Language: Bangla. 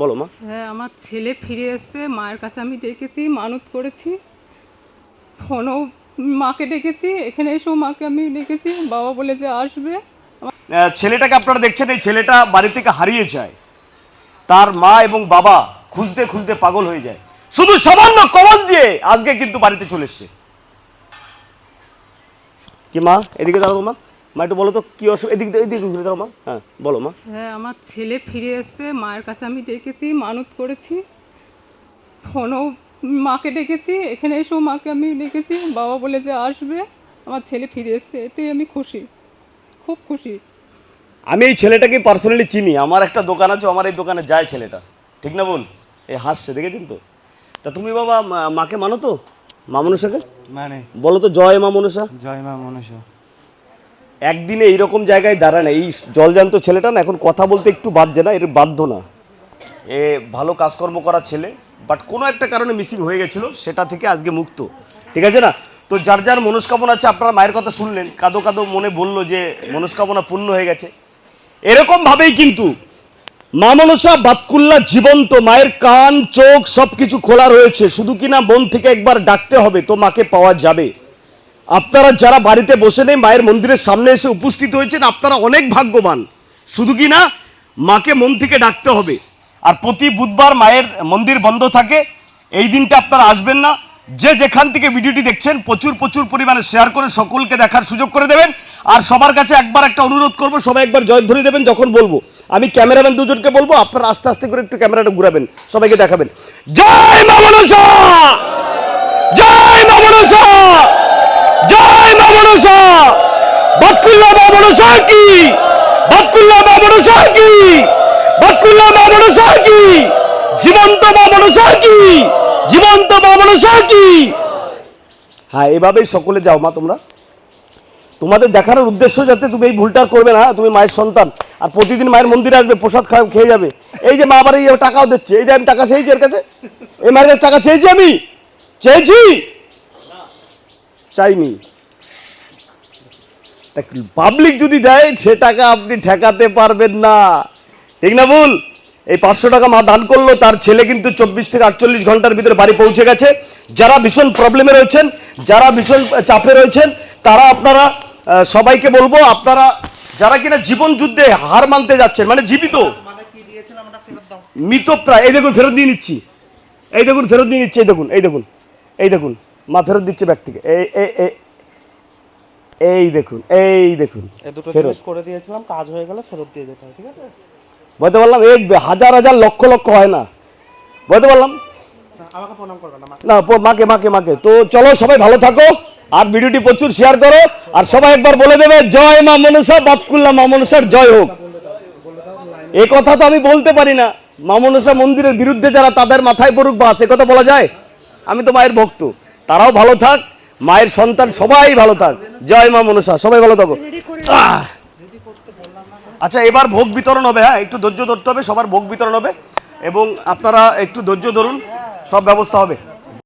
বলো মা। হ্যাঁ, আমার ছেলে ফিরে এসেছে। মায়ের কাছে আমি ডেকেছি, মানত করেছি, ফোনও মাকে ডেকেছি, এখানে এসেও মাকে আমি ডেকেছি, বাবা বলে যে আসবে। ছেলেটাকে আপনারা দেখছেন, এই ছেলেটা বাড়ি থেকে হারিয়ে যায়, তার মা এবং বাবা খুঁজতে খুঁজতে পাগল হয়ে যায়, শুধু সামান্য কবল দিয়ে আজকে কিন্তু বাড়িতে চলে এসছে। কি মা, এদিকে দাঁড়াও মা, মা একটু বলো তো কি অসুবিধা, এদিকে ঘুরে দাঁড়াও মা। হ্যাঁ বলো মা। হ্যাঁ, আমার ছেলে ফিরে এসেছে। মায়ের কাছে আমি ডেকেছি, মানত করেছি, ফোনও মাকে ডেকেছি, এখানে এসেও মাকে আমি ডেকেছি, বাবা বলে যে আসবে। আমার ছেলে ফিরে এসেছে, এতেই আমি খুশি, খুব খুশি। আমি এই ছেলেটাকে পার্সোনালি চিনি, আমার একটা দোকান আছে, আমার এই দোকানে যায় ছেলেটা, ঠিক না বল? এই হাসছে, দেখেছেন তো? তা তুমি বাবা মাকে মানো তো, মা মনসাকে? মানে বলো তো জয় মা মনসা। জয় মা মনসা। একদিনে এইরকম জায়গায় দাঁড়ায় না, এই জলজান্ত ছেলেটা না এখন কথা বলতে একটু বাধ্য না, এর বাধ্য না, এ ভালো কাজকর্ম করা ছেলে, বাট কোনো একটা কারণে মিসিং হয়ে গেছিল, সেটা থেকে আজকে মুক্ত, ঠিক আছে না? তো যার যার মনস্কামনা আছে, আপনারা মায়ের কথা শুনলেন, কাঁদো কাঁদো মনে বললো যে মনস্কামনা পূর্ণ হয়ে গেছে। এরকম ভাবেই কিন্তু মা মনসা বাতকুল্লা জীবন্ত, মায়ের কান চোখ সবকিছু খোলা রয়েছে, শুধু কিনা মন থেকে একবার ডাকতে হবে তো মাকে পাওয়া যাবে। আপনারা যারা বাড়িতে বসে নেই মায়ের মন্দিরের সামনে এসে উপস্থিত হয়েছেন, আপনারা অনেক ভাগ্যবান, শুধু কিনা মাকে মন থেকে ডাকতে হবে। আর প্রতি বুধবার মায়ের মন্দির বন্ধ থাকে, এই দিনটা আপনারা আসবেন না। যে যেখান থেকে ভিডিওটি দেখছেন প্রচুর প্রচুর পরিমাণে শেয়ার করে সকলকে দেখার সুযোগ করে দেবেন। আর সবার কাছে একবার একটা অনুরোধ করব, সবাই একবার জয়ধ্বনি দেবেন যখন বলবো। আমি ক্যামেরাম্যান দুজনকে বলবো, আপনারা আস্তে আস্তে করে একটু ক্যামেরাটা ঘুরাবেন, সবাইকে দেখাবেন জয় মা মনসা, জয় মা মনসা, জয় মা মনসা, বাতকুল্লা মা মনসা কি, বাতকুল্লা মা মনসা কি, বাতকুল্লা মা মনসা কি, জীবন্ত মা মনসা কি, জীবন্ত মা মনসা কি। হ্যাঁ, এভাবেই সকলে যাও মা তোমরা, তোমাদের দেখানোর উদ্দেশ্য যাতে তুমি এই ভুলটা করবে না। তুমি মায়ের সন্তান, আর প্রতিদিন মায়ের মন্দিরে আসবে, প্রসাদ খেয়ে যাবে। এই যে মা আবার এই টাকাও দিচ্ছে, এই যে আমি টাকা চেয়েছি এর কাছে, এই মায়ের কাছে টাকা চেয়েছি, আমি চেয়েছি, চাইনি। পাবলিক যদি দেয় সে টাকা আপনি ঠেকাতে পারবেন না, ঠিক না ভুল? এই 500 টাকা মা দান করলো, তার ছেলে কিন্তু 24 থেকে 48 ঘন্টার ভিতরে বাড়ি পৌঁছে গেছে। যারা ভীষণ প্রবলেমে রয়েছেন, যারা ভীষণ চাপে রয়েছেন, তারা আপনারা সবাইকে বলবো, আপনারা যারা কিনা জীবন যুদ্ধে হার মানতে যাচ্ছেন, মানে জীবিত মৃত প্রায়, এই দেখুন ফেরত দিয়ে নিচ্ছি, এই দেখুন ফেরত দিয়ে নিচ্ছে, এই দেখুন, এই দেখুন, এই দেখুন মা ফেরত দিচ্ছে ব্যাগ থেকে, এই দেখুন, এই দেখুন, এই দুটো জিনিস করে দিয়েছিলাম, কাজ হয়ে গেলে ফেরত দিয়ে যেতে হবে, ঠিক আছে? বলতে পারলাম এই হাজার হাজার লক্ষ লক্ষ হয় না, বলতে পারলাম আমাকে প্রণাম করবেন না, না, মাকে মাকে মাকে। তো চলো সবাই ভালো থাকো, আর ভিডিওটি প্রচুর শেয়ার করো, আর সবাই একবার বলে দেবে জয় মা মনসা, বাতকুল্লা মা মনসার জয় হোক। এই কথা তো আমি বলতে পারি না, মা মনসা মন্দিরের বিরুদ্ধে যারা, তাদের মাথায় পড়ুক বাস, এ কথা বলা যায়? আমি তো মায়ের ভক্ত, তারাও ভালো থাক, মায়ের সন্তান সবাই ভালো থাক, জয় মা মনসা, সবাই ভালো থাকো। আচ্ছা, এবার ভোগ বিতরণ হবে, হ্যাঁ একটু ধৈর্য ধরতে হবে, সবার ভোগ বিতরণ হবে, এবং আপনারা একটু ধৈর্য ধরুন, সব ব্যবস্থা হবে।